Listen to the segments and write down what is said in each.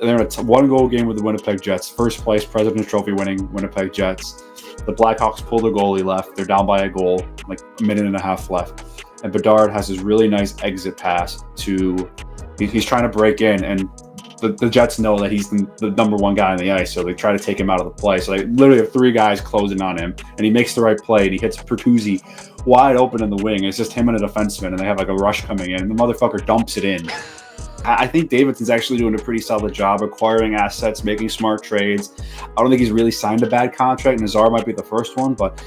They're in a one-goal game with the Winnipeg Jets. First place, President's Trophy winning Winnipeg Jets. The Blackhawks pull their goalie left. They're down by a goal, like a minute and a half left. And Bedard has this really nice exit pass to – he's trying to break in, and the Jets know that he's the number one guy on the ice, so they try to take him out of the play. So they literally have three guys closing on him, and he makes the right play, and he hits Pertuzzi wide open in the wing. It's just him and a defenseman, and they have like a rush coming in, and the motherfucker dumps it in. I think Davidson's actually doing a pretty solid job acquiring assets, making smart trades. I don't think he's really signed a bad contract. Nazar might be the first one, but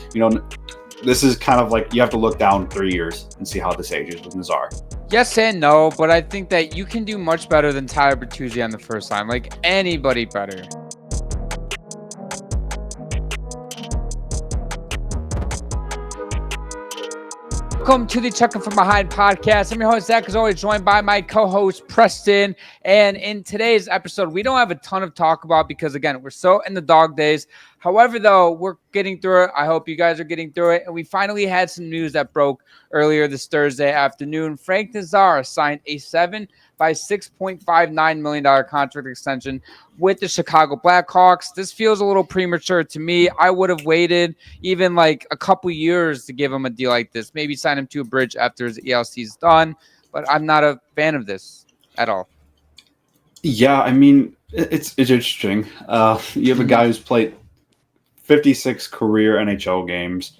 this is kind of like you have to look down 3 years and see how this ages with Nazar. Yes and no, but I think that you can do much better than Tyler Bertuzzi on the first line. Like anybody better. Welcome to the Checking From Behind podcast. I'm your host, Zach, as always, joined by my co-host, Preston. And in today's episode, we don't have a ton of talk about because, again, we're so in the dog days. However, though, we're getting through it. I hope you guys are getting through it. And we finally had some news that broke earlier this Thursday afternoon. Frank Nazar signed a $6.59 million contract extension with the Chicago Blackhawks. This feels a little premature to me. I would have waited even like a couple years to give him a deal like this. Maybe sign him to a bridge after his ELC is done. But I'm not a fan of this at all. Yeah, I mean, it's interesting. You have a guy who's played 56 career NHL games,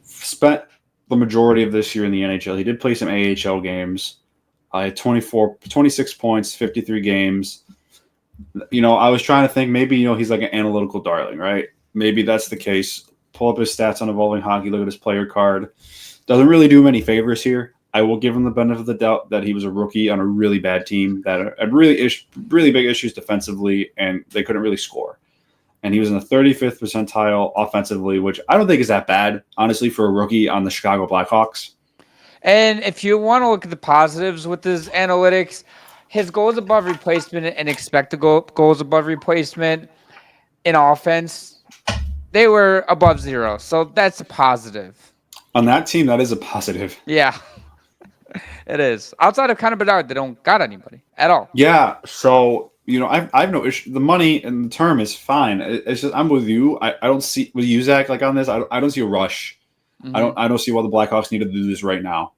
spent the majority of this year in the NHL. He did play some AHL games. 26 points, 53 games. I was trying to think maybe, he's like an analytical darling, right? Maybe that's the case. Pull up his stats on Evolving Hockey, look at his player card. Doesn't really do him any favors here. I will give him the benefit of the doubt that he was a rookie on a really bad team that had really big issues defensively, and they couldn't really score. And he was in the 35th percentile offensively, which I don't think is that bad, honestly, for a rookie on the Chicago Blackhawks. And if you want to look at the positives with his analytics, his goals above replacement and expected goals above replacement in offense, they were above zero. So that's a positive. On that team, that is a positive. Yeah, it is. Outside of Connor Bedard, they don't got anybody at all. Yeah, so I have no issue. The money and the term is fine. It's just I'm with you. I don't see with you, Zach, like on this. I don't see a rush. Mm-hmm. I don't see why the Blackhawks need to do this right now.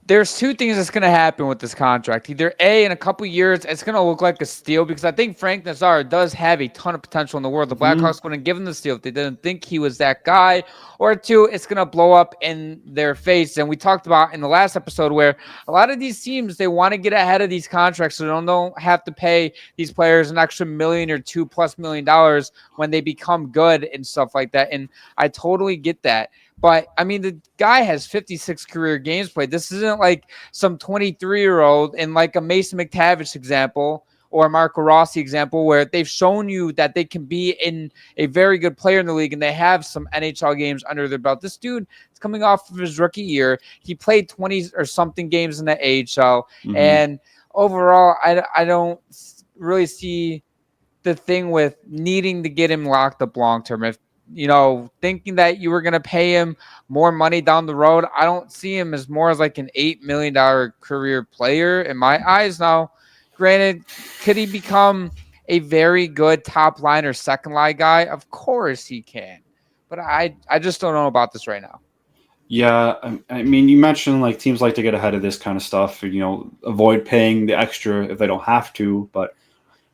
There's two things that's going to happen with this contract. Either A, in a couple years, it's going to look like a steal because I think Frank Nazar does have a ton of potential in the world. The Blackhawks wouldn't give him the steal if they didn't think he was that guy. Or two, it's going to blow up in their face. And we talked about in the last episode where a lot of these teams, they want to get ahead of these contracts so they don't have to pay these players an extra $1 million or $2+ million when they become good and stuff like that. And I totally get that. But, I mean, the guy has 56 career games played. This isn't like some 23-year-old in like a Mason McTavish example or a Marco Rossi example where they've shown you that they can be in a very good player in the league and they have some NHL games under their belt. This dude is coming off of his rookie year. He played 20 or something games in the AHL. Mm-hmm. And overall, I don't really see the thing with needing to get him locked up long-term. If thinking that you were going to pay him more money down the road, I don't see him as more as like an $8 million career player in my eyes. Now, granted, could he become a very good top line or second line guy? Of course he can. But I just don't know about this right now. Yeah, I mean, you mentioned like teams like to get ahead of this kind of stuff, avoid paying the extra if they don't have to. But,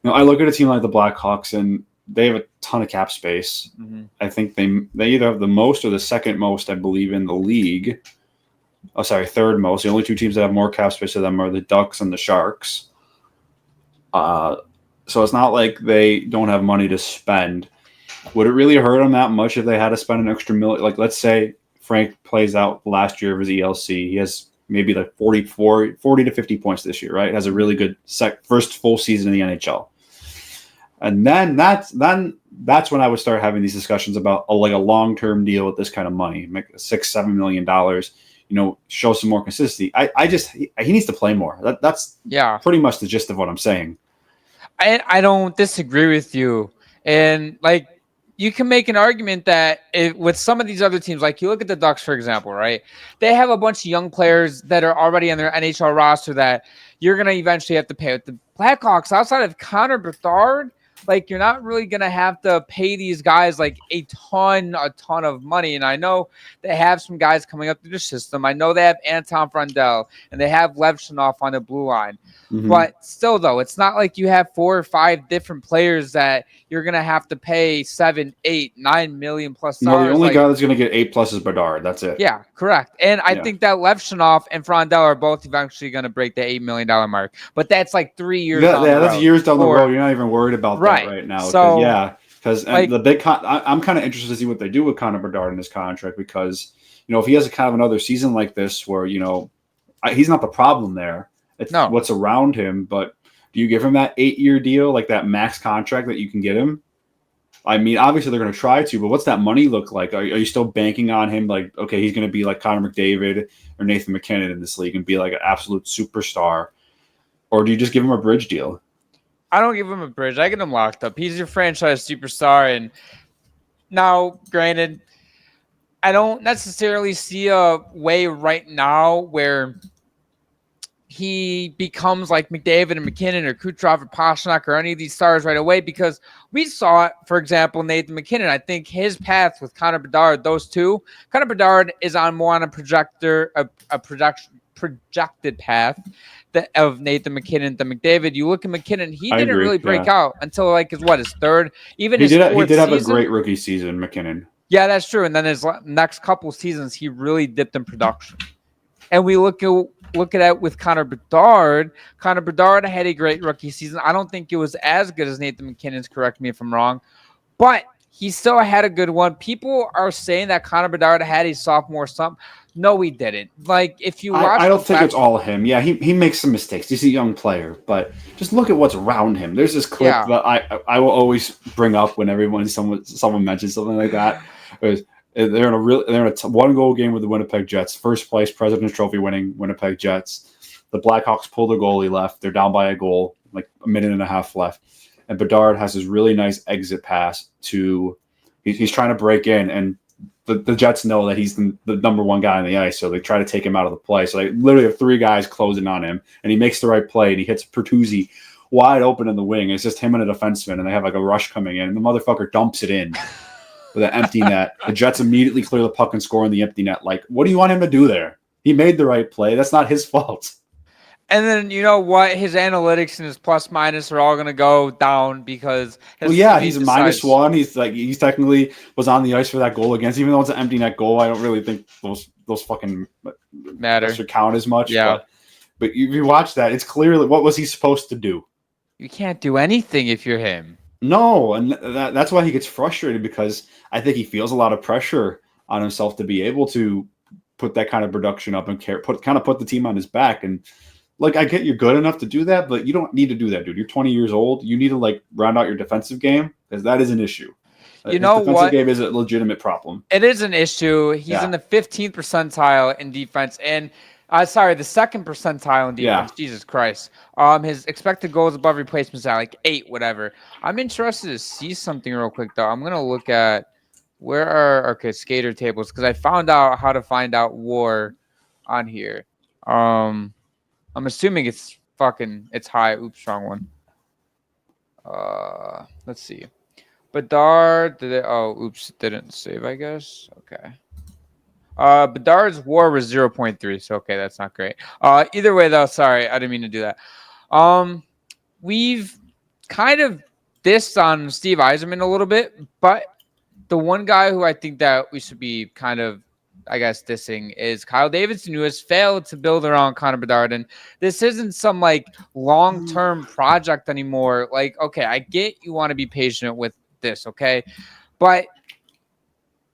I look at a team like the Blackhawks and they have a ton of cap space. Mm-hmm. I think they either have the most or the second most, I believe, in the league. Oh, sorry, third most. The only two teams that have more cap space to them are the Ducks and the Sharks. So it's not like they don't have money to spend. Would it really hurt them that much if they had to spend an extra million? Like, let's say Frank plays out the last year of his ELC. He has maybe like 40 to 50 points this year, right? Has a really good first full season in the NHL. And then that's when I would start having these discussions about a long-term deal with this kind of money, make $6-7 million, show some more consistency. He needs to play more. That's pretty much the gist of what I'm saying. I don't disagree with you. And like, you can make an argument that with some of these other teams, like you look at the Ducks, for example, right? They have a bunch of young players that are already on their NHL roster that, you're going to eventually have to pay with the Blackhawks outside of Connor Bedard. Like, you're not really going to have to pay these guys like a ton of money. And I know they have some guys coming up through the system. I know they have Anton Frundell and they have Levshunov on the blue line. Mm-hmm. But still, though, it's not like you have 4 or 5 different players that you're going to have to pay 7, 8, 9 million plus No, dollars. the only guy that's going to get 8+ is Bedard. That's it. Yeah, correct. And I think that Levshunov and Frondell are both eventually going to break the $8 million mark. But that's like 3 years down the road. That's years down the road. You're not even worried about that right now. So, because like, the big I'm kind of interested to see what they do with Connor Bedard in this contract, because, if he has a kind of another season like this where, he's not the problem there. It's what's around him. But do you give him that 8-year deal, like that max contract that you can get him? I mean, obviously they're going to try to, but what's that money look like? Are you still banking on him? Like, okay, he's going to be like Connor McDavid or Nathan McKinnon in this league and be like an absolute superstar? Or do you just give him a bridge deal? I don't give him a bridge. I get him locked up. He's your franchise superstar. And now, granted, I don't necessarily see a way right now where he becomes like McDavid and McKinnon or Kucherov or Pastrnak or any of these stars right away, because we saw it, for example, Nathan McKinnon. I think his path with Connor Bedard, those two, Connor Bedard is on more on a projected path of Nathan McKinnon than McDavid. You look at McKinnon, he didn't really break out until like his third, even his fourth season. He did have a great rookie season, McKinnon. Yeah, that's true. And then his next couple seasons, he really dipped in production. And we look at it with Connor Bedard. Connor Bedard had a great rookie season. I don't think it was as good as Nathan McKinnon's, correct me if I'm wrong, but he still had a good one. People are saying that Connor Bedard had a sophomore slump. No, he didn't. Like, if you watch, I don't think it's all him. Yeah, he makes some mistakes. He's a young player, but just look at what's around him. There's this clip that I will always bring up whenever someone mentions something like that. They're in a one-goal game with the Winnipeg Jets, first place President's Trophy winning Winnipeg Jets. The Blackhawks pull the goalie left. They're down by a goal, like a minute and a half left. And Bedard has this really nice exit pass he's trying to break in, and the Jets know that he's the number one guy on the ice, so they try to take him out of the play. So they literally have 3 guys closing on him, and he makes the right play, and he hits Pertuzzi wide open in the wing. It's just him and a defenseman, and they have like a rush coming in, and the motherfucker dumps it in with an empty net. The Jets immediately clear the puck and score in the empty net. Like, what do you want him to do there? He made the right play. That's not his fault. And then, you know what? His analytics and his plus minus are all going to go down because he's a -1. He's technically was on the ice for that goal against, even though it's an empty net goal. I don't really think those fucking matter should count as much. Yeah. But if you watch that, it's clearly what was he supposed to do? You can't do anything if you're him. No, and that's why he gets frustrated, because I think he feels a lot of pressure on himself to be able to put that kind of production up and put the team on his back. And like, I get you're good enough to do that, but you don't need to do that, dude. You're 20 years old. You need to like round out your defensive game, because that is an issue. You know what? Defensive game is a legitimate problem. It is an issue. He's in the 15th percentile in defense, and the 2nd percentile in defense. Yeah. Jesus Christ. His expected goals above replacements are like 8, whatever. I'm interested to see something real quick though. I'm gonna look at skater tables, because I found out how to find out WAR on here. I'm assuming it's high. Oops, wrong one. Let's see. Bedard, didn't save, I guess. Okay. Bedard's WAR was 0.3, so okay, that's not great. Either way though, sorry, I didn't mean to do that. We've kind of dissed on Steve Yzerman a little bit, but the one guy who I think that we should be kind of, I guess, dissing is Kyle Davidson, who has failed to build around Connor Bedard. And this isn't some like long-term project anymore. Like, okay, I get you want to be patient with this, okay? But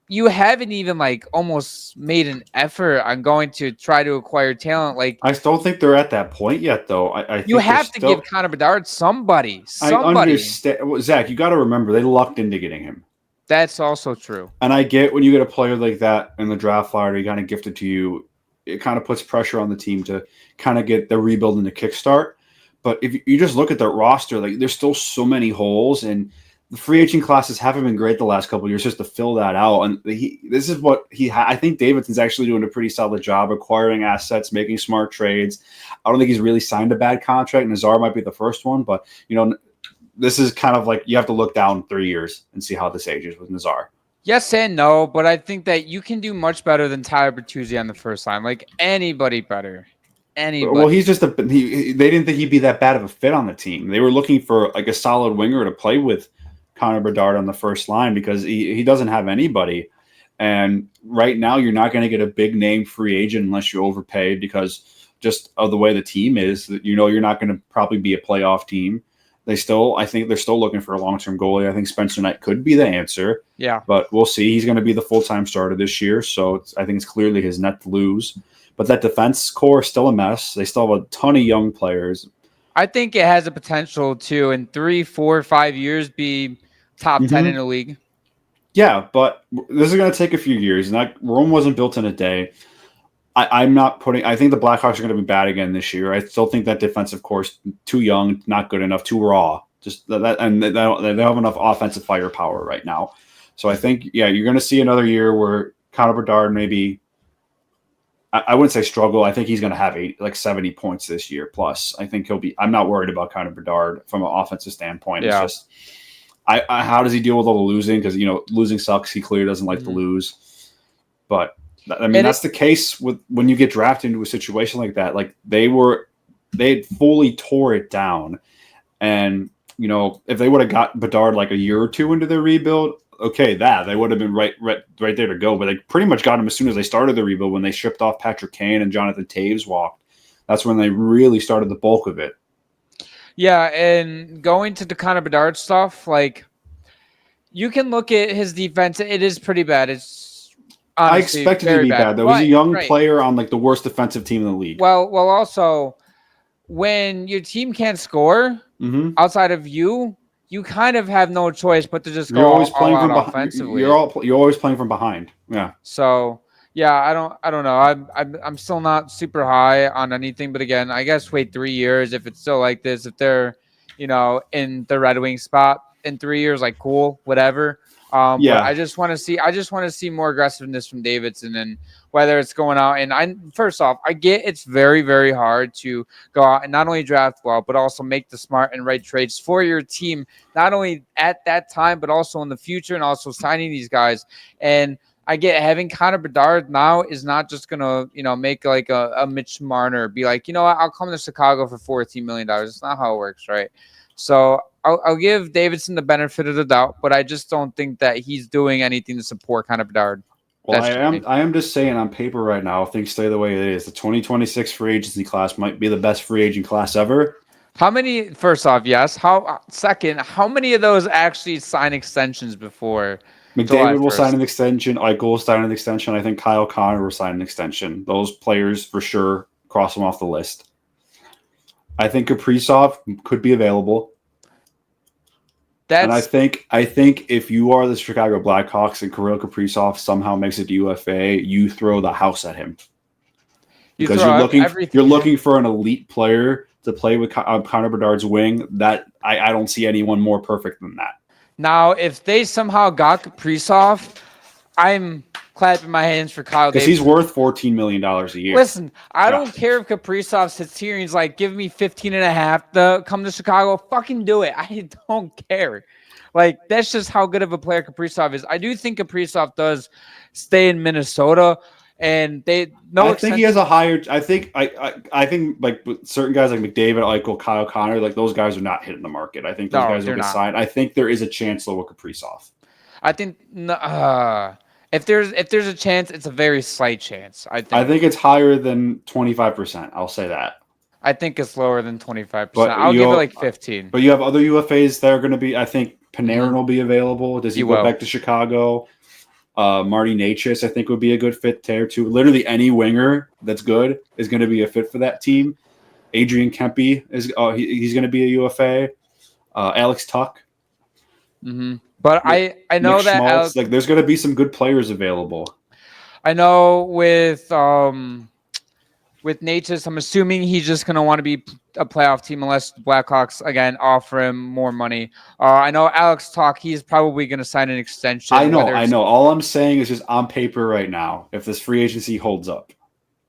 you haven't even like almost made an effort on going to try to acquire talent. Like, I still think they're at that point yet, though. I think you have to give Connor Bedard somebody. I understand. Zach, you got to remember, they lucked into getting him. That's also true. And I get when you get a player like that in the draft lottery kind of gifted to you, it kind of puts pressure on the team to kind of get the rebuild and the kickstart. But if you just look at the roster, like, there's still so many holes, and the free agent classes haven't been great the last couple of years just to fill that out. And this is what I think Davidson's actually doing a pretty solid job acquiring assets, making smart trades. I don't think he's really signed a bad contract. Nazar might be the first one, but this is kind of like you have to look down 3 years and see how this ages with Nazar. Yes and no, but I think that you can do much better than Tyler Bertuzzi on the first line. Like anybody better. Anybody. Well, he's just they didn't think he'd be that bad of a fit on the team. They were looking for like a solid winger to play with Connor Bedard on the first line because he doesn't have anybody. And right now you're not going to get a big name free agent unless you overpay because just of the way the team is, you're not going to probably be a playoff team. I think they're still looking for a long-term goalie. I think Spencer Knight could be the answer. Yeah. But we'll see. He's going to be the full-time starter this year, so I think it's clearly his net to lose. But that defense core is still a mess. They still have a ton of young players. I think it has a potential to, in 3, 4, 5 years, be top 10 in the league. Yeah, but this is going to take a few years. And Rome wasn't built in a day. I think the Blackhawks are going to be bad again this year. I still think that defensive core is too young, not good enough, too raw. Just that, and they don't have enough offensive firepower right now. So I think, you're going to see another year where Connor Bedard maybe. I wouldn't say struggle. I think he's going to have 70 points this year plus. I think he'll be. I'm not worried about Connor Bedard from an offensive standpoint. Yeah. It's just, how does he deal with all the losing? Because losing sucks. He clearly doesn't like to lose. But that's the case with when you get drafted into a situation like that. Like they had fully tore it down, and if they would have got Bedard like a year or two into their rebuild. Okay, they would have been right there to go. But they pretty much got him as soon as they started the rebuild when they shipped off Patrick Kane and Jonathan Taves walked. That's when they really started the bulk of it. Yeah, and going to the Connor Bedard stuff, like you can look at his defense. It is pretty bad. It's honestly, I expected it to be bad though. He's a young player on like the worst defensive team in the league. Well, also when your team can't score outside of you. You kind of have no choice but to just go all out offensively. You're always playing from behind. Yeah. So I don't know. I'm still not super high on anything, but again, I guess wait 3 years if it's still like this. If they're, in the Red Wing spot in 3 years, like cool, whatever. But I just want to see more aggressiveness from Davidson and whether it's going out. And first off, I get it's very, very hard to go out and not only draft well, but also make the smart and right trades for your team, not only at that time, but also in the future and also signing these guys. And I get having Connor Bedard now is not just going to, make like a Mitch Marner be like, I'll come to Chicago for $14 million. It's not how it works, right? So I'll give Davidson the benefit of the doubt, but I just don't think that he's doing anything to support Connor Bedard. Well, I am just saying on paper right now, if things stay the way it is, the 2026 free agency class might be the best free agent class ever. First off, yes. Second, how many of those actually sign extensions before? McDavid will sign an extension. Eichel will sign an extension. I think Kyle Connor will sign an extension. Those players for sure, cross them off the list. I think Kaprizov could be available. And I think if you are the Chicago Blackhawks and Kirill Kaprizov somehow makes it to UFA, you throw the house at him. Because you're looking for an elite player to play with Connor Bedard's wing. That I don't see anyone more perfect than that. Now, if they somehow got Kaprizov, I'm clapping my hands for Kyle. Because he's worth $14 million a year. Listen, I don't care if Kaprizov sits here and he's like, give me 15.5 to come to Chicago. Fucking do it. I don't care. Like, that's just how good of a player Kaprizov is. I do think Kaprizov does stay in Minnesota. And I think he has a higher. I think like with certain guys like McDavid, Eichel, Kyle Connor, like those guys are not hitting the market. I think those guys will get signed. I think there is a chance though with Kaprizov. I think if there's a chance, it's a very slight chance. I think it's higher than 25%. I'll say that. I think it's lower than 25%. I'll give it like 15. But you have other UFAs that are going to be. I think Panarin will be available. Does he go back to Chicago? Marty Necas, I think, would be a good fit there too. Literally any winger that's good is going to be a fit for that team. Adrian Kempe is he's going to be a UFA. Alex Tuck. Mm-hmm. But I know Nick that Schmaltz, there's going to be some good players available. I know with with Natchez, I'm assuming he's just going to want to be a playoff team unless the Blackhawks, again, offer him more money. I know Alex talk, he's probably going to sign an extension. I know. All I'm saying is just on paper right now, if this free agency holds up.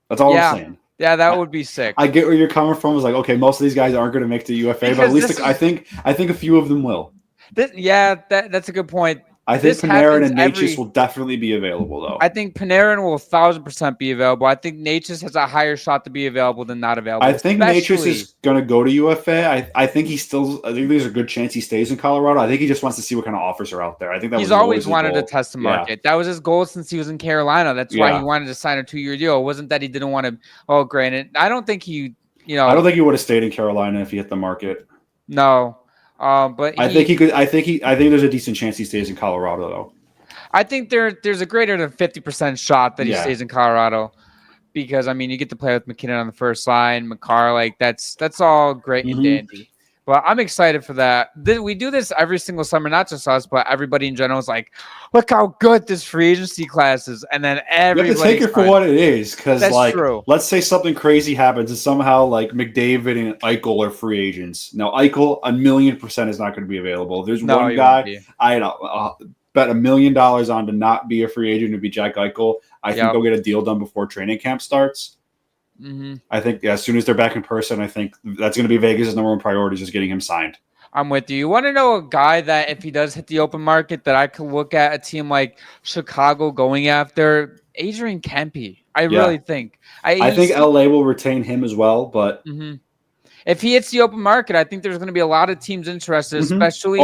That's all I'm saying. Yeah, that would be sick. I get where you're coming from. It's like, okay, most of these guys aren't going to make the UFA, but at least I think a few of them will. That's a good point. I think Panarin and Natchez will definitely be available, though. I think Panarin will 1,000% be available. I think Natchez has a higher shot to be available than not available. I think Natchez is going to go to UFA. I think there's a good chance he stays in Colorado. I think he just wants to see what kind of offers are out there. I think he's always wanted to test the market. Yeah. That was his goal since he was in Carolina. That's why he wanted to sign a 2-year deal. It wasn't that he didn't want to. Oh, granted, I don't think he would have stayed in Carolina if he hit the market. No. But I think there's a decent chance he stays in Colorado, though. I think there's a greater than 50% shot that he stays in Colorado because, I mean, you get to play with McKinnon on the first line, Makar, like that's all great and dandy. But I'm excited for that. We do this every single summer, not just us, but everybody in general is like, look how good this free agency class is. And then everybody. You have to take it for what it is. Because, let's say something crazy happens and somehow, McDavid and Eichel are free agents. Now, Eichel, 1,000,000% is not going to be available. There's one guy, bet $1 million on to not be a free agent, to be Jack Eichel. I think they'll get a deal done before training camp starts. Mm-hmm. I think as soon as they're back in person, I think that's going to be Vegas' number one priority, is just getting him signed. I'm with you. You want to know a guy that if he does hit the open market that I could look at a team like Chicago going after? Adrian Kempe. I really think. I think LA will retain him as well, but if he hits the open market, I think there's going to be a lot of teams interested, especially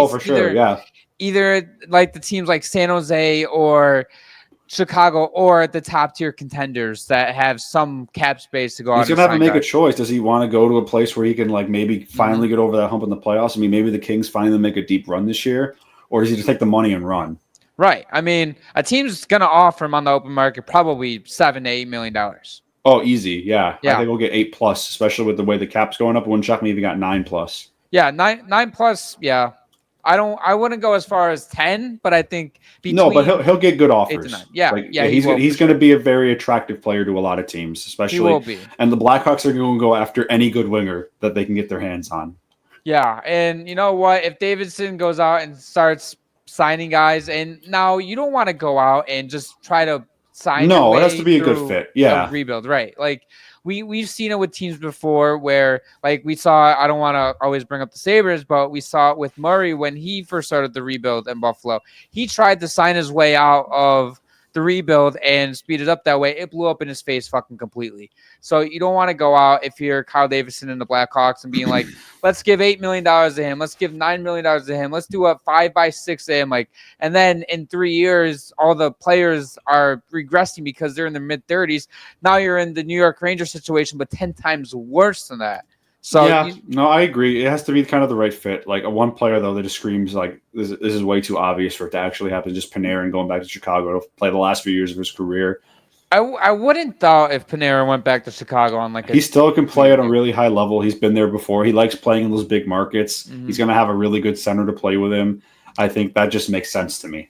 either like the teams like San Jose or Chicago or the top tier contenders that have some cap space to go out. He's gonna have to make a choice. Does he want to go to a place where he can maybe finally get over that hump in the playoffs? I mean, maybe the Kings finally make a deep run this year, or does he just take the money and run? Right. I mean, a team's gonna offer him on the open market probably $7 to $8 million. Oh, easy. Yeah. I think we'll get 8+, especially with the way the cap's going up. It wouldn't shock me if he got 9+. Yeah, 9+. Yeah. I wouldn't go as far as 10, but I think but he'll get good offers. 8 to 9. Yeah, he's going to be a very attractive player to a lot of teams, especially. He will be. And the Blackhawks are going to go after any good winger that they can get their hands on. Yeah, and you know what? If Davidson goes out and starts signing guys, and now you don't want to go out and just try to sign. No, it has to be a good fit. Yeah, rebuild, right? Like. We've seen it with teams before where we saw, I don't want to always bring up the Sabres, but we saw it with Murray when he first started the rebuild in Buffalo. He tried to sign his way out of the rebuild and speed it up that way. It blew up in his face fucking completely. So you don't want to go out if you're Kyle Davidson and the Blackhawks and being like, let's give $8 million to him. Let's give $9 million to him. Let's do a 5x6 to him. And then in 3 years, all the players are regressing because they're in their mid-30s. Now you're in the New York Rangers situation, but 10 times worse than that. So I agree. It has to be kind of the right fit. Like a one player though that just screams like this is way too obvious for it to actually happen. Just Panarin going back to Chicago to play the last few years of his career. I wouldn't doubt if Panarin went back to Chicago on he still can play at a really high level. He's been there before. He likes playing in those big markets. Mm-hmm. He's going to have a really good center to play with him. I think that just makes sense to me.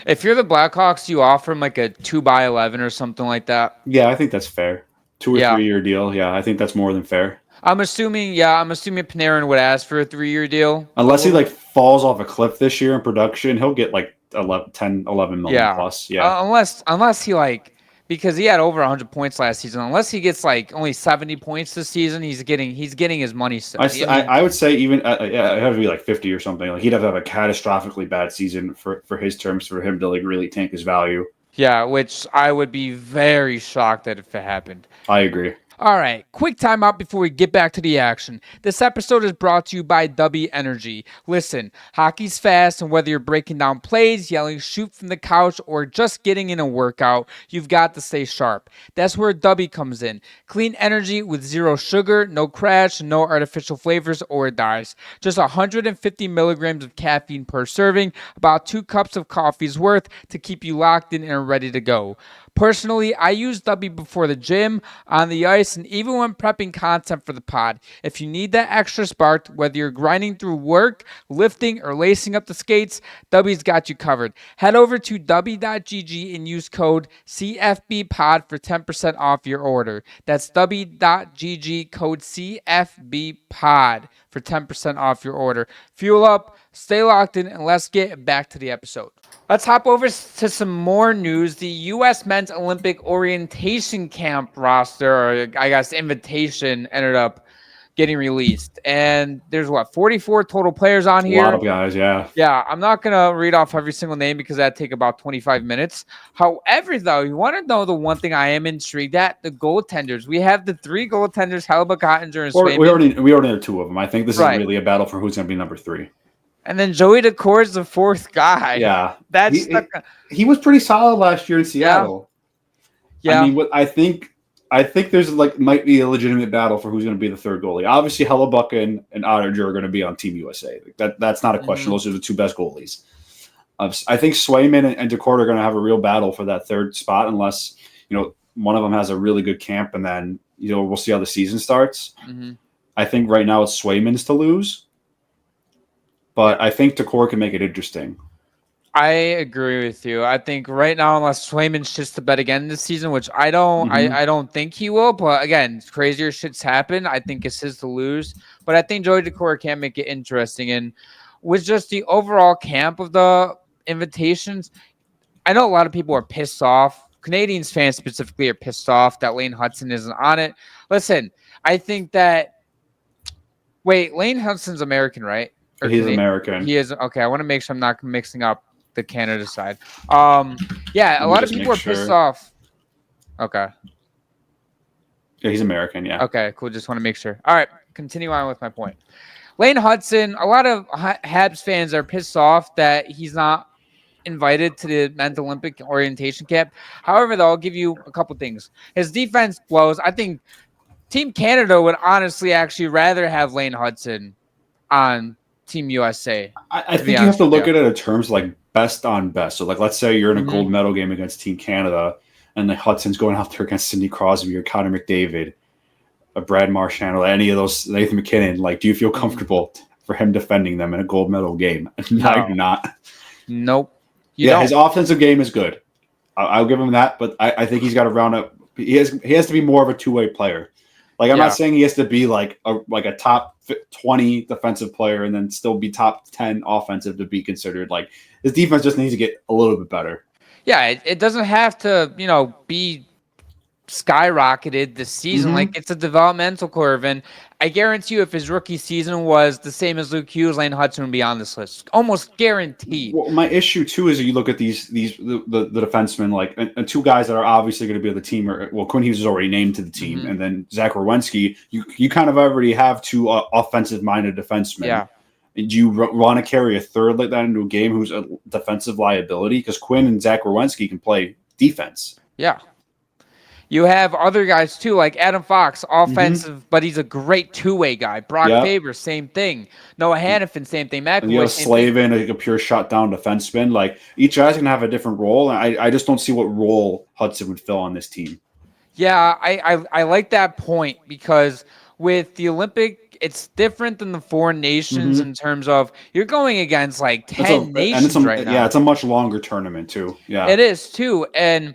If you're the Blackhawks, you offer him like a 2x11 or something like that. Yeah, I think that's fair. 2 or 3 year deal. Yeah, I think that's more than fair. I'm assuming Panarin would ask for a 3-year deal. Unless he falls off a cliff this year in production, he'll get 11 million plus. Yeah. Unless he because he had over 100 points last season. Unless he gets only 70 points this season, he's getting his money still. I would say even it have to be 50 or something. He'd have to have a catastrophically bad season for his terms for him to really tank his value. Yeah, which I would be very shocked at if it happened. I agree. All right, quick timeout before we get back to the action. This episode is brought to you by W Energy. Listen, hockey's fast, and whether you're breaking down plays, yelling shoot from the couch, or just getting in a workout, you've got to stay sharp. That's where W comes in. Clean energy with zero sugar, no crash, no artificial flavors or dyes. Just 150 milligrams of caffeine per serving, about 2 cups of coffee's worth to keep you locked in and ready to go. Personally, I use W before the gym, on the ice, and even when prepping content for the pod. If you need that extra spark, whether you're grinding through work, lifting, or lacing up the skates, W's got you covered. Head over to W.GG and use code CFB Pod for 10% off your order. That's W.GG, code CFB Pod for 10% off your order. Fuel up, stay locked in, and let's get back to the episode. Let's hop over to some more news. The U.S. Men's Olympic Orientation Camp roster, or I guess invitation, ended up getting released. And there's 44 total players on here. A lot of guys, yeah. Yeah, I'm not going to read off every single name because that'd take about 25 minutes. However, though, you want to know the one thing I am intrigued at, the goaltenders. We have the 3 goaltenders, Hellebuyck, Ottinger, and Swayman. We already have 2 of them. I think this is really a battle for who's going to be number 3. And then Joey Daccord is the 4th guy. Yeah. That's he was pretty solid last year in Seattle. Yeah. I mean, I think there's might be a legitimate battle for who's going to be the 3rd goalie. Obviously, Hellebuyck and Ottinger are going to be on Team USA. That's not a question. Those are the 2 best goalies. I think Swayman and Daccord are going to have a real battle for that 3rd spot unless, one of them has a really good camp and then, we'll see how the season starts. Mm-hmm. I think right now it's Swayman's to lose. But I think Daccord can make it interesting. I agree with you. I think right now, unless Swayman shits the bed again this season, which I don't, I don't think he will. But again, crazier shits happen. I think it's his to lose. But I think Joey Daccord can make it interesting. And with just the overall camp of the invitations, I know a lot of people are pissed off. Canadians fans specifically are pissed off that Lane Hudson isn't on it. Listen, I think that. Wait, Lane Hudson's American, right? He's American. He is. Okay, I want to make sure I'm not mixing up the Canada side. Yeah, a lot of people are pissed off. Okay. Yeah, he's American, yeah. Okay, cool. Just want to make sure. All right, continue on with my point. Lane Hudson, a lot of Habs fans are pissed off that he's not invited to the Men's Olympic Orientation Camp. However, though, I'll give you a couple things. His defense blows. I think Team Canada would honestly actually rather have Lane Hudson on Team USA. I think you have to look at it in terms like best on best. So, let's say you're in a gold medal game against Team Canada, and Hudson's going out there against Sidney Crosby or Connor McDavid, Brad Marchand, or any of those, Nathan McKinnon. Do you feel comfortable for him defending them in a gold medal game? No, I do not. Nope. His offensive game is good. I'll give him that, but I think he's got to round up. He has to be more of a two-way player. I'm not saying he has to be like a top 20 defensive player and then still be top 10 offensive to be considered. His defense just needs to get a little bit better. Yeah, it doesn't have to, be skyrocketed this season. It's a developmental curve, and I guarantee you, if his rookie season was the same as Luke Hughes, Lane Hudson would be on this list, almost guaranteed. Well, my issue too is you look at the defensemen, and 2 guys that are obviously going to be on the team. Quinn Hughes is already named to the team, and then Zach Werenski. You kind of already have 2 offensive-minded defensemen. Yeah. Do you want to carry a third like that into a game who's a defensive liability? Because Quinn and Zach Werenski can play defense. Yeah. You have other guys, too, like Adam Fox, offensive, but he's a great two-way guy. Brock Faber, same thing. Noah Hannafin, same thing. You have Slavin, a pure shutdown defenseman. Each guy's going to have a different role, and I just don't see what role Hudson would fill on this team. Yeah, I like that point because with the Olympic, it's different than the foreign nations in terms of you're going against 10 nations right now. Yeah, it's a much longer tournament, too. Yeah, it is, too. And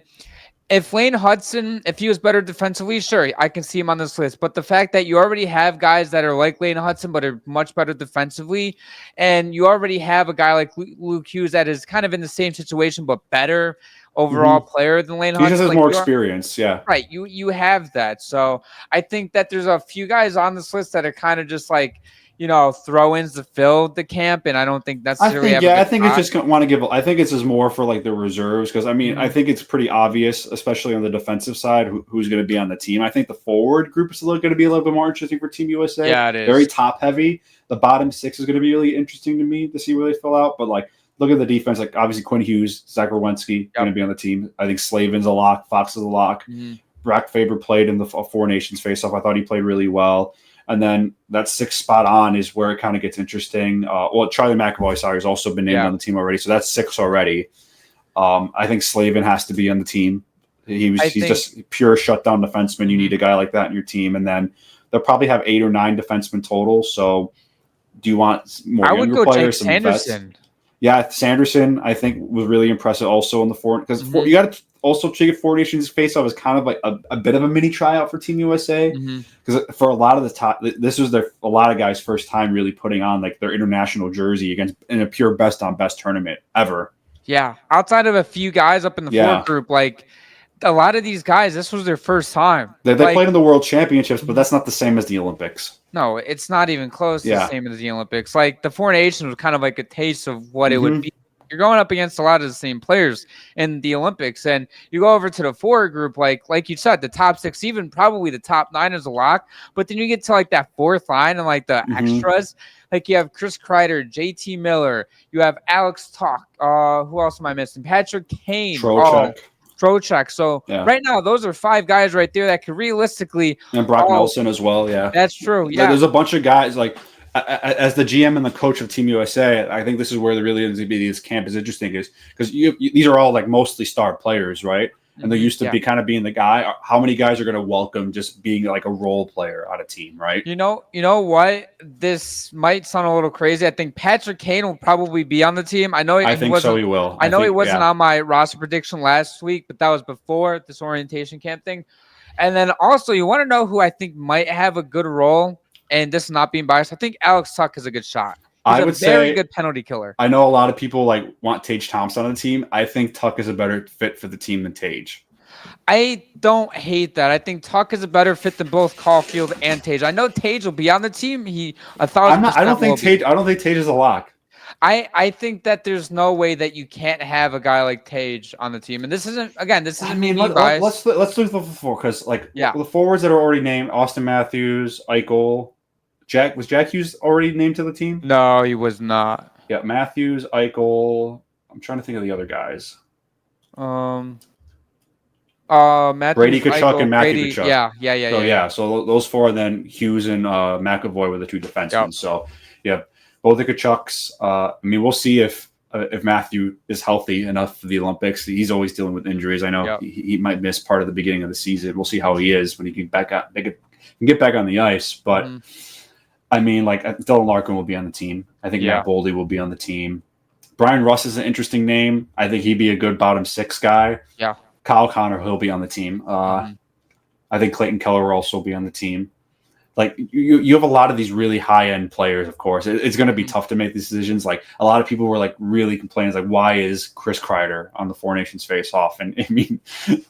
if Lane Hudson, if he was better defensively, sure, I can see him on this list. But the fact that you already have guys that are like Lane Hudson but are much better defensively, and you already have a guy like Luke Hughes that is kind of in the same situation but better overall player than Lane Hudson. He just has more experience, yeah. Right, you have that. So I think that there's a few guys on this list that are kind of just throw-ins to fill the camp, and I don't think necessarily. I think it's just want to give. I think it's just more for the reserves because I think it's pretty obvious, especially on the defensive side, who's going to be on the team. I think the forward group is going to be a little bit more interesting for Team USA. Yeah, it is very top heavy. The bottom 6 is going to be really interesting to me to see where they fill out. But look at the defense. Obviously Quinn Hughes, Zach Werenski going to be on the team. I think Slavin's a lock. Fox is a lock. Brock Faber played in the 4 Nations face-off. I thought he played really well. And then that 6th spot on is where it kind of gets interesting. Charlie McAvoy, has also been named on the team already, so that's 6 already. I think Slavin has to be on the team. He's just pure shutdown defenseman. You need a guy like that in your team, and then they'll probably have 8 or 9 defensemen total. So, do you want more younger players? Some Sanderson. vets? Yeah, Sanderson, I think, was really impressive also in the four because you got to also check it. Four Nations face-off is kind of like a bit of a mini tryout for Team USA because for a lot of the top, this was a lot of guys' first time really putting on like their international jersey in a pure best on best tournament ever. Yeah, outside of a few guys up in the fourth group, like a lot of these guys, this was their first time. They played in the World Championships, but that's not the same as the Olympics. No, it's not even close to the same as the Olympics. Like the Four Nations was kind of like a taste of what it would be. You're going up against a lot of the same players in the Olympics, and you go over to the forward group, like you said, the top 6, even probably the top 9 is a lock. But then you get to like that fourth line and like the extras. Like you have Chris Kreider, JT Miller, you have Alex Tuch. Who else am I missing? Patrick Kane. Trocheck. So right now, those are 5 guys right there that could realistically and Brock Nelson as well. Yeah, that's true. Yeah, there's a bunch of guys like as the GM and the coach of Team USA. I think this is where the really this camp is interesting is because these are all like mostly star players, right? And they're used to be kind of being the guy. How many guys are going to welcome just being like a role player on a team, right? You know what? This might sound a little crazy. I think Patrick Kane will probably be on the team. I think so. He will. I know he wasn't on my roster prediction last week, but that was before this orientation camp thing. And then also, you want to know who I think might have a good role, and this is not being biased. I think Alex Tuch is a good shot. He's a very good penalty killer. I know a lot of people want Tage Thompson on the team. I think Tuch is a better fit for the team than Tage. I don't hate that. I think Tuch is a better fit than both Caulfield and Tage. I know Tage will be on the team. I don't think Tage is a lock. I think that there's no way that you can't have a guy like Tage on the team. And this isn't me being biased. Let's look for because the forwards that are already named: Austin Matthews, Eichel. Was Jack Hughes already named to the team? No, he was not. Yeah, Matthews, Eichel. I'm trying to think of the other guys. Matthews, Brady Tkachuk and Matthew Tkachuk. Yeah. So those 4, then Hughes and McAvoy were the 2 defensemen. Yep. So both the Tkachuks. We'll see if Matthew is healthy enough for the Olympics. He's always dealing with injuries. I know he might miss part of the beginning of the season. We'll see how he is when he can get back on the ice, but. Dylan Larkin will be on the team. I think Matt Boldy will be on the team. Brian Russ is an interesting name. I think he'd be a good bottom 6 guy. Yeah. Kyle Connor, he'll be on the team. I think Clayton Keller will also be on the team. Like you have a lot of these really high end players. Of course, it's going to be tough to make these decisions. Like a lot of people were like really complaining, like why is Chris Kreider on the Four Nations face off? And he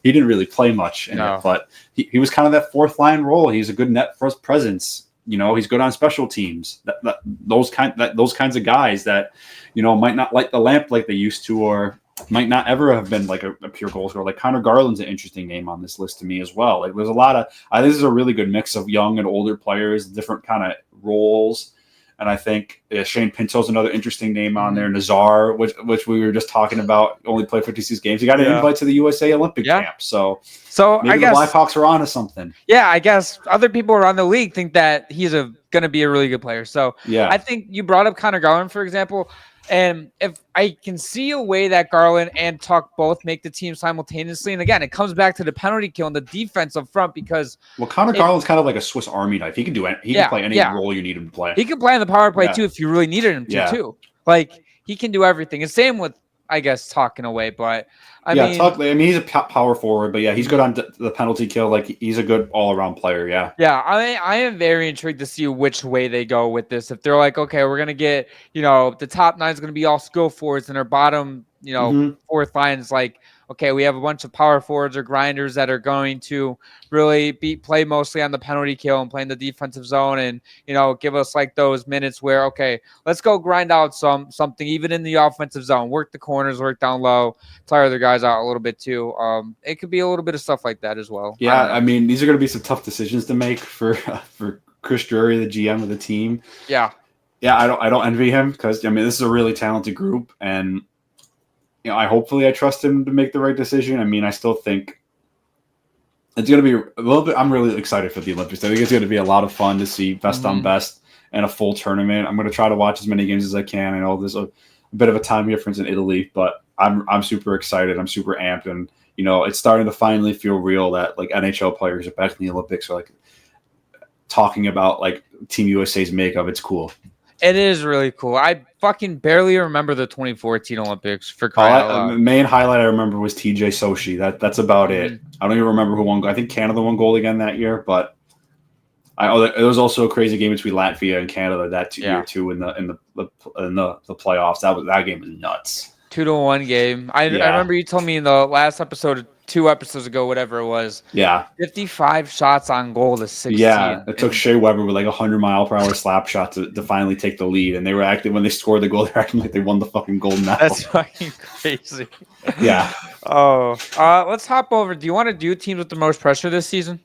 didn't really play much in it, but he was kind of that 4th line role. He's a good net presence. He's good on special teams. Those kinds of guys that, might not light the lamp like they used to, or might not ever have been like a pure goal scorer. Like Connor Garland's an interesting name on this list to me as well. Like there's a lot of, I think this is a really good mix of young and older players, different kind of roles. And I think Shane Pinto's another interesting name on there. Nazar, which we were just talking about, only played 56 games. He got an invite to the USA Olympic camp. So maybe I guess the Blackhawks are onto something. Yeah, I guess other people around the league think that he's going to be a really good player. So I think you brought up Connor Garland, for example. And if I can see a way that Garland and Tuch both make the team simultaneously, and again, it comes back to the penalty kill and the defense up front because Connor Garland's kind of like a Swiss Army knife. He can do it. He can play any role you need him to play. He can play on the power play too if you really needed him to too. Like he can do everything. And same with I guess Tuch in a way, but Tuch. He's a power forward, but he's good on the penalty kill. Like he's a good all around player. Yeah. I am very intrigued to see which way they go with this. If they're like, okay, we're gonna get the top 9 is gonna be all skill forwards, and our bottom 4th line is like, okay, we have a bunch of power forwards or grinders that are going to really play mostly on the penalty kill and play in the defensive zone and, give us like those minutes where, okay, let's go grind out something even in the offensive zone, work the corners, work down low, tire the guys out a little bit too. It could be a little bit of stuff like that as well. Yeah, these are going to be some tough decisions to make for Chris Drury, the GM of the team. Yeah, I don't envy him because, this is a really talented group and, I trust him to make the right decision. I still think it's going to be a little bit. I'm really excited for the Olympics. I think it's going to be a lot of fun to see best on best and a full tournament. I'm going to try to watch as many games as I can. I know there's a bit of a time difference in Italy, but I'm super excited. I'm super amped, and it's starting to finally feel real that like NHL players are back in the Olympics, are like talking about like Team USA's makeup. It's cool. It is really cool. I fucking barely remember the 2014 Olympics for The crying out loud. main highlight I remember was TJ Sochi. That's about it. I don't even remember who won. I think Canada won gold again that year, but it was also a crazy game between Latvia and Canada that year too in the playoffs. That game was nuts. 2-1 game. I remember you told me in the last episode, 2 episodes ago, whatever it was. Yeah. 55 shots on goal to 16. Yeah, it took Shea Weber with like 100-mile-per-hour slap shot to finally take the lead, and they were acting when they scored the goal. They're acting like they won the fucking gold medal. That's fucking crazy. Yeah. Oh, let's hop over. Do you want to do teams with the most pressure this season?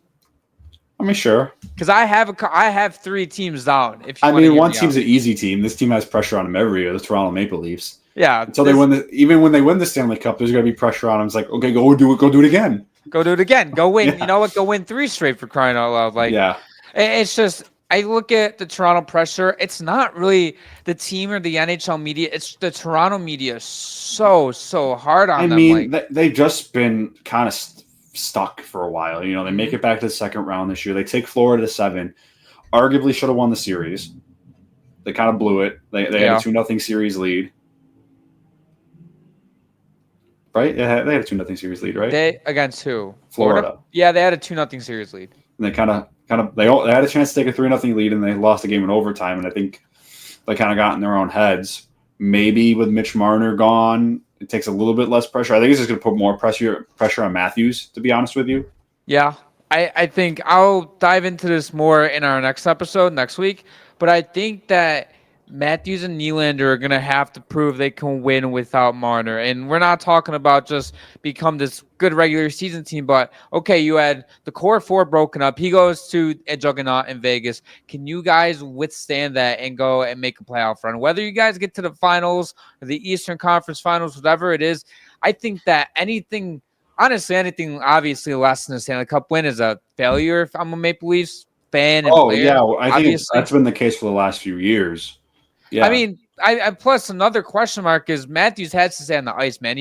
I mean, sure. Because I have 3 teams down. One team's an easy team. This team has pressure on them every year. The Toronto Maple Leafs. Yeah. Until they win even when they win the Stanley Cup, there's gonna be pressure on them. It's like, okay, go do it again. Go do it again. Go win. Yeah. You know what? Go win 3 straight for crying out loud. Like, yeah. It's just, I look at the Toronto pressure. It's not really the team or the NHL media. It's the Toronto media so hard on them. I mean, they've just been kind of stuck for a while. They make it back to the second round this year. They take Florida to 7. Arguably should have won the series. They kind of blew it. They had a 2-0 series lead. Right? Yeah, they had a 2-0 series lead, right? They against who? Florida. Yeah, they had a 2-0 series lead. And they kind of they had a chance to take a 3-0 lead, and they lost the game in overtime. And I think they kind of got in their own heads. Maybe with Mitch Marner gone, it takes a little bit less pressure. I think it's just going to put more pressure on Matthews, to be honest with you. Yeah, I think I'll dive into this more in our next episode next week. But I think that Matthews and Nylander are going to have to prove they can win without Marner. And we're not talking about just become this good regular season team, but okay, you had the core 4 broken up. He goes to a juggernaut in Vegas. Can you guys withstand that and go and make a playoff run? Whether you guys get to the finals or the Eastern Conference Finals, whatever it is, I think that anything obviously less than a Stanley Cup win is a failure if I'm a Maple Leafs fan and player. Yeah, I think that's been the case for the last few years. Yeah. I mean, I plus another question mark is Matthews has to stay on the ice, man.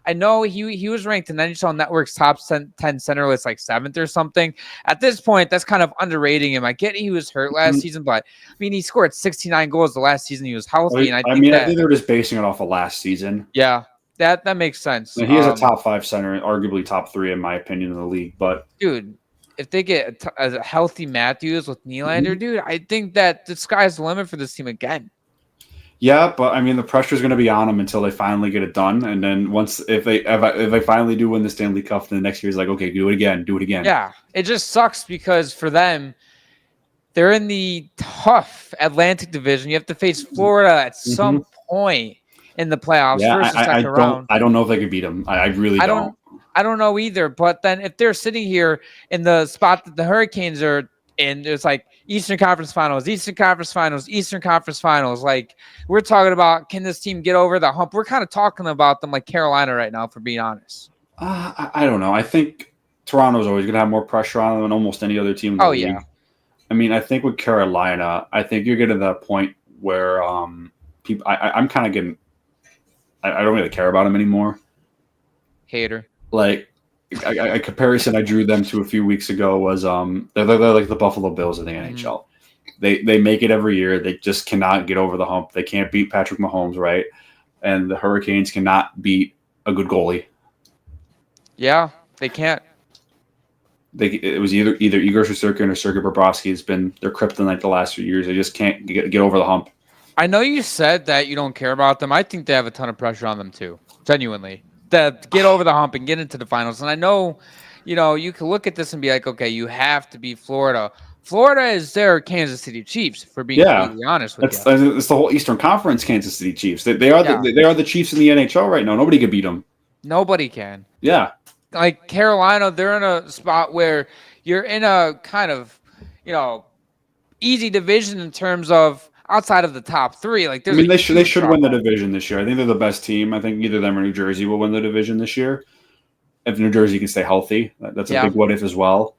I know he was ranked in NHL Network's top 10 center list, like 7th or something. At this point, that's kind of underrating him. I get he was hurt last season, but I mean, he scored 69 goals the last season he was healthy. And I think they're just basing it off of last season. Yeah, that makes sense. And he is a top 5 center, arguably top 3 in my opinion in the league. But dude, if they get a healthy Matthews with Nylander, dude, I think that the sky's the limit for this team again. Yeah, but I mean the pressure is going to be on them until they finally get it done, and then if they finally do win the Stanley Cup, then the next year is like, okay, do it again. Yeah, it just sucks because for them, they're in the tough Atlantic Division. You have to face Florida at some point in the playoffs. Yeah, second round. I don't know if they could beat them. I really don't. I don't know either. But then if they're sitting here in the spot that the Hurricanes are in, there's like Eastern Conference Finals. Like, we're talking about, can this team get over the hump? We're kind of talking about them like Carolina right now, for being honest. I don't know. I think Toronto's always going to have more pressure on them than almost any other team in the league. Yeah. I mean, I think with Carolina, I think you're getting to that point where people. I'm kind of getting. I don't really care about them anymore. Hater. Like. A comparison I drew them to a few weeks ago was they're like the Buffalo Bills of the NHL. They make it every year. They just cannot get over the hump. They can't beat Patrick Mahomes, right? And the Hurricanes cannot beat a good goalie. Yeah, they can't. It was either Igor Shesterkin or Sergei Bobrovsky has been their kryptonite the last few years. They just can't get over the hump. I know you said that you don't care about them. I think they have a ton of pressure on them too, genuinely. To get over the hump and get into the finals. And I know, you can look at this and be like, okay, you have to beat Florida. Florida is their Kansas City Chiefs, for being completely honest with you. It's the whole Eastern Conference Kansas City Chiefs. They are the Chiefs in the NHL right now. Nobody can beat them. Nobody can. Yeah. Like Carolina, they're in a spot where you're in a kind of, easy division in terms of outside of the top 3. Like, they should win the division this year. I think they're the best team. I think either them or New Jersey will win the division this year. If New Jersey can stay healthy, that's a big what if as well.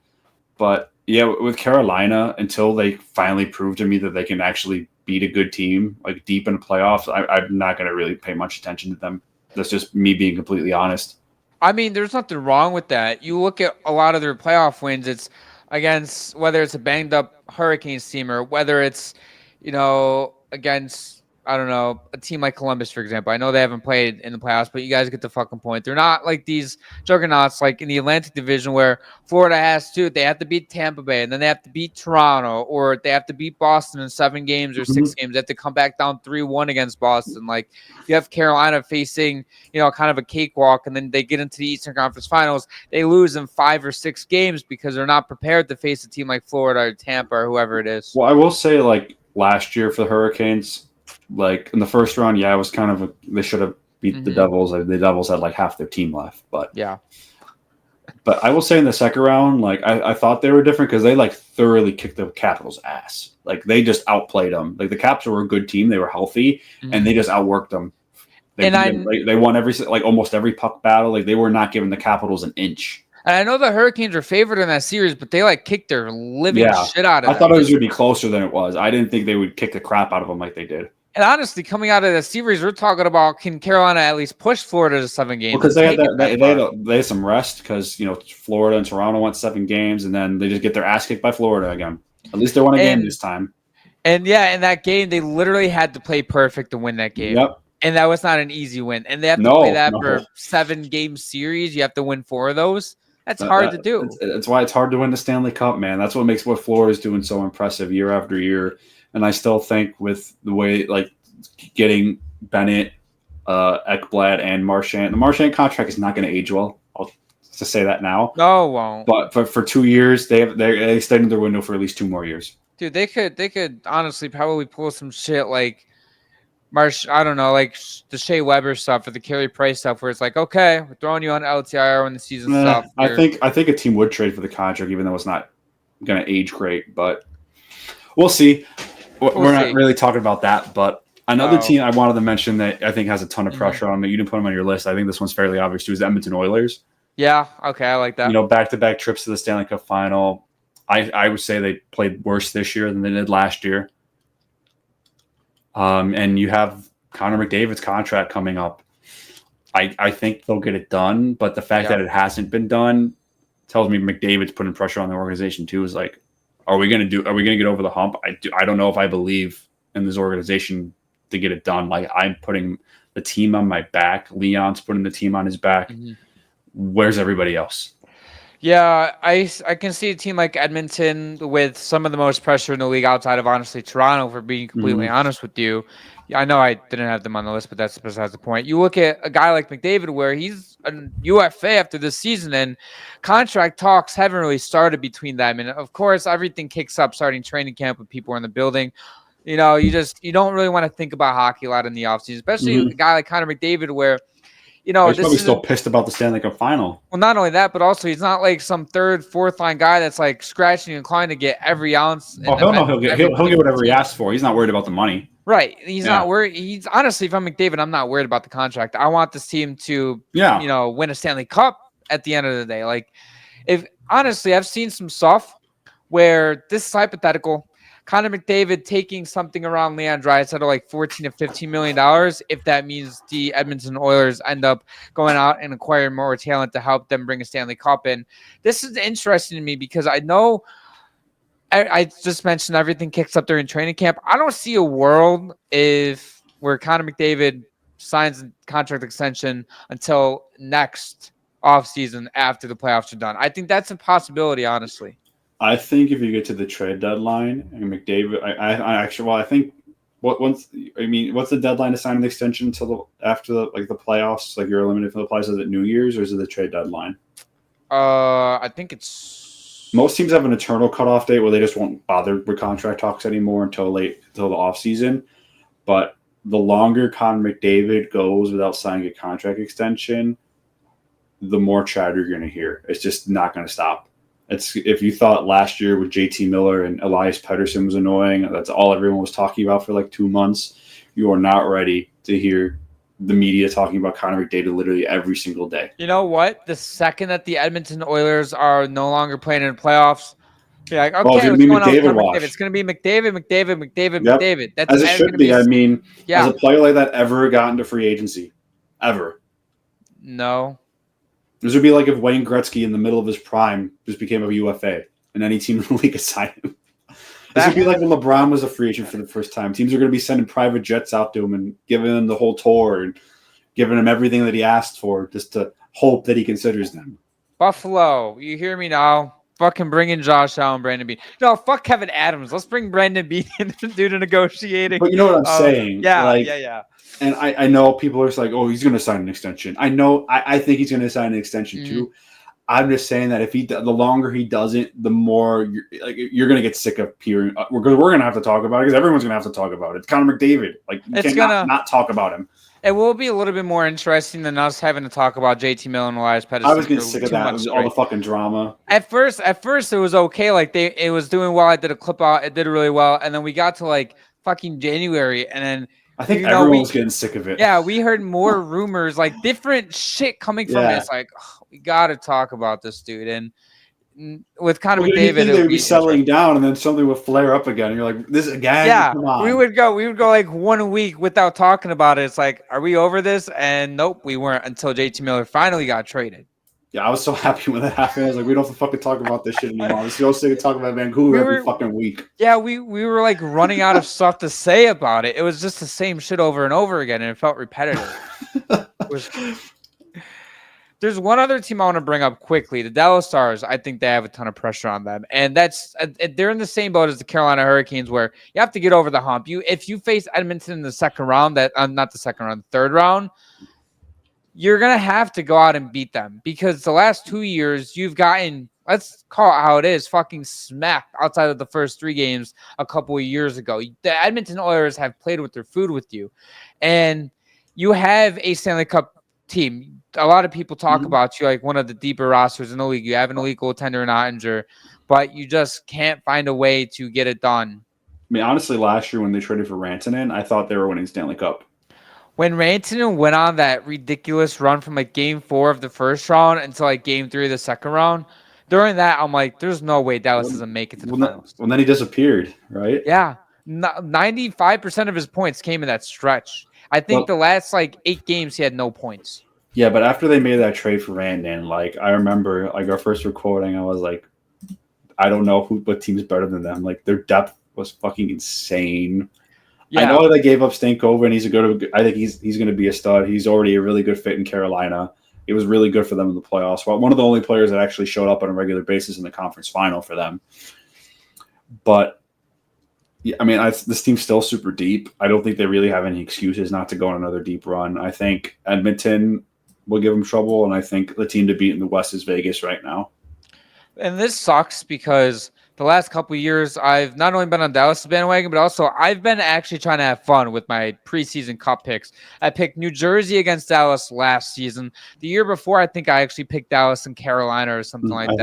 But yeah, with Carolina, until they finally prove to me that they can actually beat a good team, like deep in the playoffs, I'm not going to really pay much attention to them. That's just me being completely honest. I mean, there's nothing wrong with that. You look at a lot of their playoff wins, it's against whether it's a banged up Hurricanes team or whether it's, against, I don't know, a team like Columbus, for example. I know they haven't played in the playoffs, but you guys get the fucking point. They're not like these juggernauts like in the Atlantic Division where Florida has to. They have to beat Tampa Bay, and then they have to beat Toronto, or they have to beat Boston in 7 games or 6 games. They have to come back down 3-1 against Boston. Like, you have Carolina facing, kind of a cakewalk, and then they get into the Eastern Conference Finals. They lose in 5 or 6 games because they're not prepared to face a team like Florida or Tampa or whoever it is. Well, I will say, like, last year for the Hurricanes, like, in the first round, it was kind of they should have beat the Devils. The Devils had, like, half their team left. But yeah. But I will say in the second round, like, I thought they were different because they, like, thoroughly kicked the Capitals' ass. Like, they just outplayed them. Like, the Caps were a good team. They were healthy, and they just outworked them. They won almost every puck battle. Like, they were not giving the Capitals an inch. And I know the Hurricanes were favored in that series, but they, like, kicked their living shit out of them. I thought it was going to be closer than it was. I didn't think they would kick the crap out of them like they did. And honestly, coming out of the series, we're talking about, can Carolina at least push Florida to 7 games? Because they had some rest because, Florida and Toronto went 7 games, and then they just get their ass kicked by Florida again. At least they won a game this time. And, in that game, they literally had to play perfect to win that game. Yep. And that was not an easy win. And they have to play that for 7-game series. You have to win 4 of those. That's hard to do. That's why it's hard to win the Stanley Cup, man. That's what makes what Florida's doing so impressive year after year. And I still think with the way, like, getting Bennett, Ekblad, and Marchand, the Marchand contract is not going to age well. I'll just say that now. No, it won't. But for 2 years, they extended their window for at least 2 more years. Dude, they could honestly probably pull some shit like I don't know, like the Shea Weber stuff or the Carey Price stuff, where it's like, okay, we're throwing you on LTIR when the season stuff. I think a team would trade for the contract, even though it's not going to age great. But we'll see. We're not really talking about that. But another team I wanted to mention that I think has a ton of pressure on them. You didn't put them on your list. I think this one's fairly obvious too. Is the Edmonton Oilers? Yeah. Okay, I like that. Back-to-back trips to the Stanley Cup final. I would say they played worse this year than they did last year. And you have Connor McDavid's contract coming up. I think they'll get it done, but the fact that it hasn't been done tells me McDavid's putting pressure on the organization too. Is like, are we going to get over the hump? I don't know if I believe in this organization to get it done. Like, I'm putting the team on my back. Leon's putting the team on his back. Where's everybody else? Yeah, I can see a team like Edmonton with some of the most pressure in the league outside of, honestly, Toronto, for being completely honest with you. I know I didn't have them on the list, but that's besides the point. You look at a guy like McDavid, where he's a UFA after this season, and contract talks haven't really started between them. And, of course, everything kicks up starting training camp when people are in the building. You don't really want to think about hockey a lot in the offseason, especially a guy like Connor McDavid, where – he's probably still pissed about the Stanley Cup final. Well, not only that, but also he's not like some 3rd, 4th line guy that's like scratching and clawing to get every ounce. He'll get whatever he asks for. He's not worried about the money. Right. He's not worried. He's honestly, if I'm McDavid, I'm not worried about the contract. I want this team to, win a Stanley Cup at the end of the day. Like, I've seen some stuff where this is hypothetical. Connor McDavid taking something around Leon Draisaitl like $14 to $15 million, if that means the Edmonton Oilers end up going out and acquiring more talent to help them bring a Stanley Cup in. This is interesting to me because I know I just mentioned everything kicks up during training camp. I don't see a world where Connor McDavid signs a contract extension until next offseason after the playoffs are done. I think that's a possibility, honestly. I think if you get to the trade deadline and McDavid, I think what's the deadline to sign an extension until after the playoffs? Like, you're eliminated from the playoffs. Is it New Year's or is it the trade deadline? I think it's most teams have an eternal cutoff date where they just won't bother with contract talks anymore until the off season. But the longer Connor McDavid goes without signing a contract extension, the more chatter you're going to hear. It's just not going to stop. If you thought last year with JT Miller and Elias Pettersson was annoying, that's all everyone was talking about for like 2 months. You are not ready to hear the media talking about Connor McDavid literally every single day. You know what? The second that the Edmonton Oilers are no longer playing in the playoffs, you're like, okay, what's going on with McDavid? It's going to be McDavid. That's as it should be. As a player like that ever got into free agency, ever. No. This would be like if Wayne Gretzky in the middle of his prime just became a UFA and any team in the league assigned him. This would be like when LeBron was a free agent for the first time. Teams are going to be sending private jets out to him and giving him the whole tour and giving him everything that he asked for just to hope that he considers them. Buffalo, you hear me now? Fucking bring in Josh Allen, Brandon Beane. No, fuck Kevin Adams. Let's bring Brandon Beane in to do the negotiating. But you know what I'm saying? Yeah, yeah. And I know people are just like, oh, he's going to sign an extension. I know. I think he's going to sign an extension too. I'm just saying that if the longer he does it, the more you're going to get sick of hearing. We're going to have to talk about it because everyone's going to have to talk about it. It's Connor McDavid. Like you can't not talk about him. It will be a little bit more interesting than us having to talk about JT Miller and Elias Pettersson. I was getting sick of that. It was all the fucking drama. At first it was okay. Like it was doing well. I did a clip out. It did really well. And then we got to like fucking January, and then I think everyone was getting sick of it. Yeah, we heard more rumors, like different shit coming from it. It's like we got to talk about this dude. And with Connor McDavid, they would be settling down, and then something would flare up again. And you're like, "This again?" Yeah, come on. we would go like 1 week without talking about it. It's like, are we over this? And nope, we weren't until JT Miller finally got traded. Yeah, I was so happy when that happened. I was like, we don't have to fucking talk about this shit anymore. Let's go sick of talking about Vancouver every fucking week. Yeah, we were like running out of stuff to say about it. It was just the same shit over and over again, and it felt repetitive. There's one other team I want to bring up quickly. The Dallas Stars, I think they have a ton of pressure on them. And they're in the same boat as the Carolina Hurricanes where you have to get over the hump. If you face Edmonton in the second round, not the second round, the third round, you're going to have to go out and beat them because the last 2 years you've gotten, let's call it how it is, fucking smacked outside of the first 3 games a couple of years ago. The Edmonton Oilers have played with their food with you. And you have a Stanley Cup team. A lot of people talk about you like one of the deeper rosters in the league. You have an elite goaltender in Ottinger, but you just can't find a way to get it done. I mean, honestly, last year when they traded for Rantanen, I thought they were winning Stanley Cup. When Rantanen went on that ridiculous run from like game 4 of the first round until like game 3 of the second round, during that, I'm like, there's no way Dallas doesn't make it to the finals. Well, then he disappeared, right? Yeah. 95% of his points came in that stretch. I think the last like 8 games he had no points. Yeah, but after they made that trade for Rantanen, like I remember, like our first recording, I was like, I don't know what team's better than them. Like their depth was fucking insane. Yeah. I know they gave up Stankoven, and I think he's going to be a stud. He's already a really good fit in Carolina. It was really good for them in the playoffs. Well, one of the only players that actually showed up on a regular basis in the conference final for them. But I mean, this team's still super deep. I don't think they really have any excuses not to go on another deep run. I think Edmonton will give them trouble, and I think the team to beat in the West is Vegas right now. And this sucks because the last couple of years, I've not only been on Dallas' bandwagon, but also I've been actually trying to have fun with my preseason cup picks. I picked New Jersey against Dallas last season. The year before, I think I actually picked Dallas and Carolina or something like that.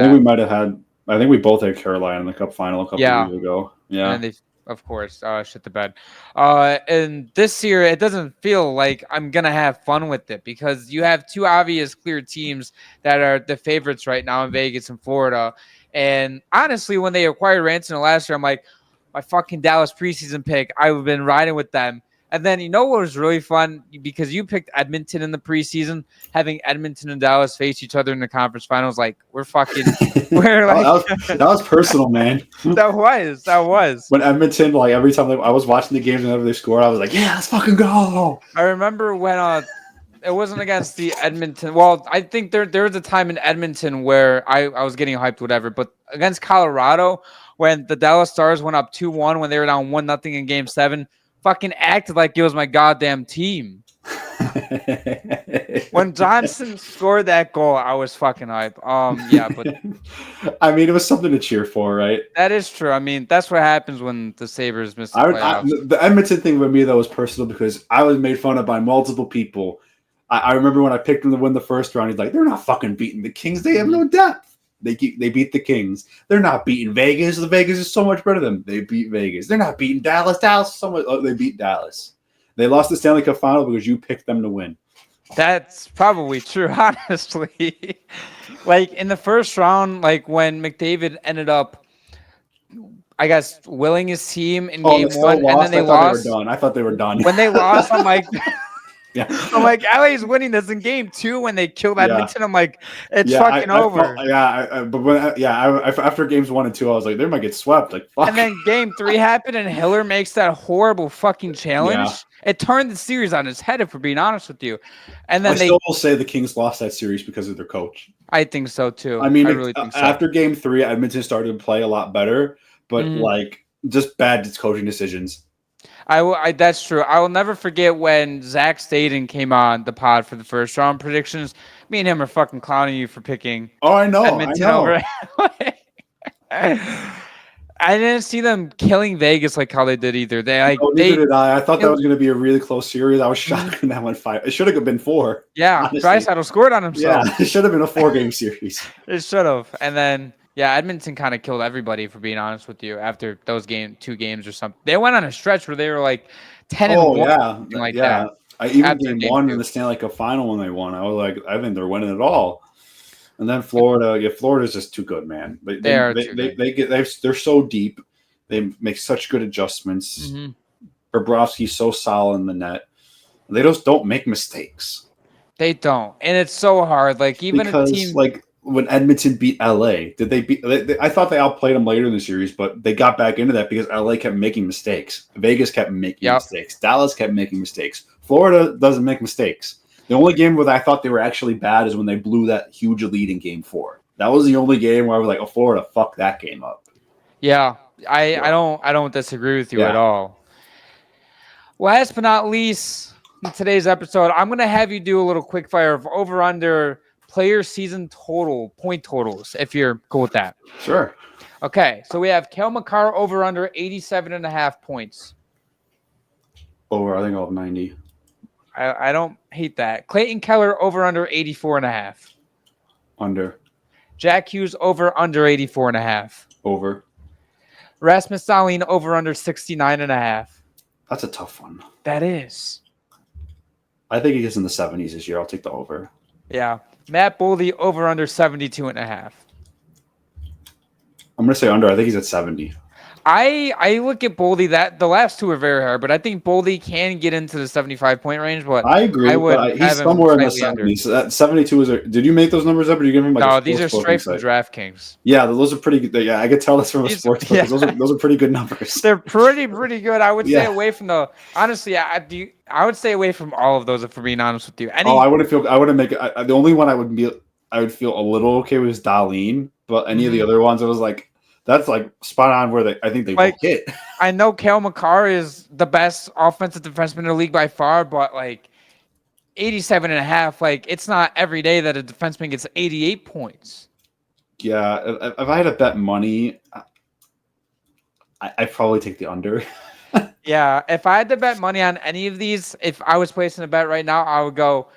I think we both had Carolina in the cup final a couple of years ago. Yeah. And they, of course, shit the bed. And this year, it doesn't feel like I'm going to have fun with it because you have 2 obvious clear teams that are the favorites right now in Vegas and Florida. And honestly, when they acquired Rantanen last year, I'm like, my fucking Dallas preseason pick, I've been riding with them. And then you know what was really fun? Because you picked Edmonton in the preseason, having Edmonton and Dallas face each other in the conference finals. Like, we're fucking – we're like – that was personal, man. That was. When Edmonton, like, every time I was watching the games whenever they scored, I was like, yeah, let's fucking go. I remember when it wasn't against the Edmonton – well, I think there was a time in Edmonton where I was getting hyped, whatever. But against Colorado, when the Dallas Stars went up 2-1 when they were down 1-0 in Game 7 – fucking acted like it was my goddamn team. When Johnson scored that goal, I was fucking hype. Yeah, but I mean, it was something to cheer for, right? That is true. I mean, that's what happens when the Sabres miss the playoffs. The Edmonton thing with me, though, was personal because I was made fun of by multiple people. I remember when I picked them to win the first round, he's like, they're not fucking beating the Kings. They have no depth. They beat the Kings. They're not beating Vegas. The Vegas is so much better than them. They beat Vegas. They're not beating Dallas. They beat Dallas. They lost the Stanley Cup final because you picked them to win. That's probably true, honestly. Like in the first round, like when McDavid ended up, I guess, willing his team in game 1, and then they lost. I thought they were done. When they lost, I'm like, Yeah. I'm like, LA's winning this in game 2 when they killed Yeah. Edmonton. I'm like, it's Yeah, fucking over. After games 1 and 2, I was like, they might get swept. Like, fuck. And then game 3 happened, and Hiller makes that horrible fucking challenge. Yeah. It turned the series on its head, if we're being honest with you. And then I still will say the Kings lost that series because of their coach. I think so too. I mean, really think so. After game 3, Edmonton started to play a lot better, but like just bad coaching decisions. That's true. I will never forget when Zach Staden came on the pod for the first round predictions. Me and him are fucking clowning you for picking. Oh, I know. Edmonton over. I didn't see them killing Vegas like how they did either. Neither did I. I thought that was going to be a really close series. I was shocked when that went 5. It should have been 4. Yeah, Draisaitl scored on himself. Yeah, it should have been a 4-game series. It should have. And then, yeah, Edmonton kind of killed everybody, for being honest with you, after those 2 games or something. They went on a stretch where they were like 10-1. Oh, yeah. Like that. Even game 1 in the Stanley Cup final when they won, I was like, I think they're winning it all. And then Florida's just too good, man. They're so deep. They make such good adjustments. Bobrovsky's so solid in the net. They just don't make mistakes. They don't, and it's so hard. Like even because, a team like when Edmonton beat LA, did they beat? I thought they outplayed them later in the series, but they got back into that because LA kept making mistakes. Vegas kept making mistakes. Dallas kept making mistakes. Florida doesn't make mistakes. The only game where I thought they were actually bad is when they blew that huge lead in game 4. That was the only game where I was like, "Oh, Florida, fuck that game up." Yeah, I don't disagree with you at all. Last but not least, in today's episode, I'm gonna have you do a little quick fire of over/under player season total point totals, if you're cool with that. Sure. Okay, so we have Cale Makar over/under 87.5 points. Over, I think I'll have 90. I don't hate that. Clayton Keller over/under 84.5. Under. Jack Hughes over/under 84.5. Over. Rasmus Dahlin over/under 69.5. That's a tough one. That is. I think he gets in the 70s this year. I'll take the over. Yeah. Matt Boldy over/under 72.5. I'm gonna say under. I think he's at 70. I look at Boldy, that the last 2 are very hard, but I think Boldy can get into the 75-point range. But I agree. But he's somewhere in the 70s. So that 72 is. Did you make those numbers up, or did you give him like? No, these are straight from DraftKings. Yeah, those are pretty good. Yeah, I could tell that's from a sports book. Those are pretty good numbers. They're pretty good. I would stay away from the. Honestly, I would stay away from all of those, if we're being honest with you. I wouldn't make it. The only one I would feel a little okay with is Dahlin, but any of the other ones, I was like. That's like spot on where I think they will hit. I know Cale Makar is the best offensive defenseman in the league by far, but like 87.5, like it's not every day that a defenseman gets 88 points. Yeah, if I had to bet money, I'd probably take the under. Yeah, if I had to bet money on any of these, if I was placing a bet right now, I would go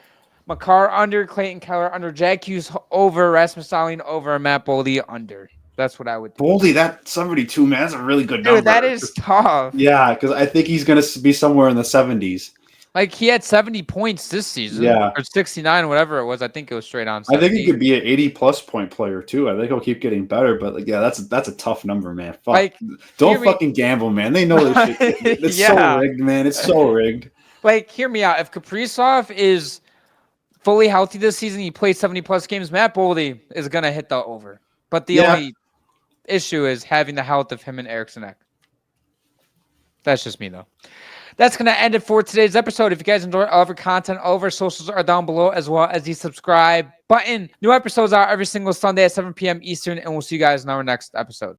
Makar under, Clayton Keller under, Jack Hughes over, Rasmus Dahlin over, and Matt Boldy under. That's what I would do. Boldy, that 72, man, that's a really good number. Dude, that is tough. Yeah, because I think he's going to be somewhere in the 70s. Like, he had 70 points this season. Yeah. Or 69, whatever it was. I think it was straight on 70. I think he could be an 80-plus point player, too. I think he'll keep getting better. But, like, yeah, that's a tough number, man. Fuck. Like, don't fucking gamble, man. They know this shit. It's so rigged, man. It's so rigged. Like, hear me out. If Kaprizov is fully healthy this season, he plays 70-plus games, Matt Boldy is going to hit the over. But the only issue is having the health of him and Eriksson Ek. That's just me, though. That's going to end it for today's episode. If you guys enjoy all of our content, all of our socials are down below, as well as the subscribe button. New episodes are every single Sunday at 7 p.m. Eastern, and we'll see you guys in our next episode.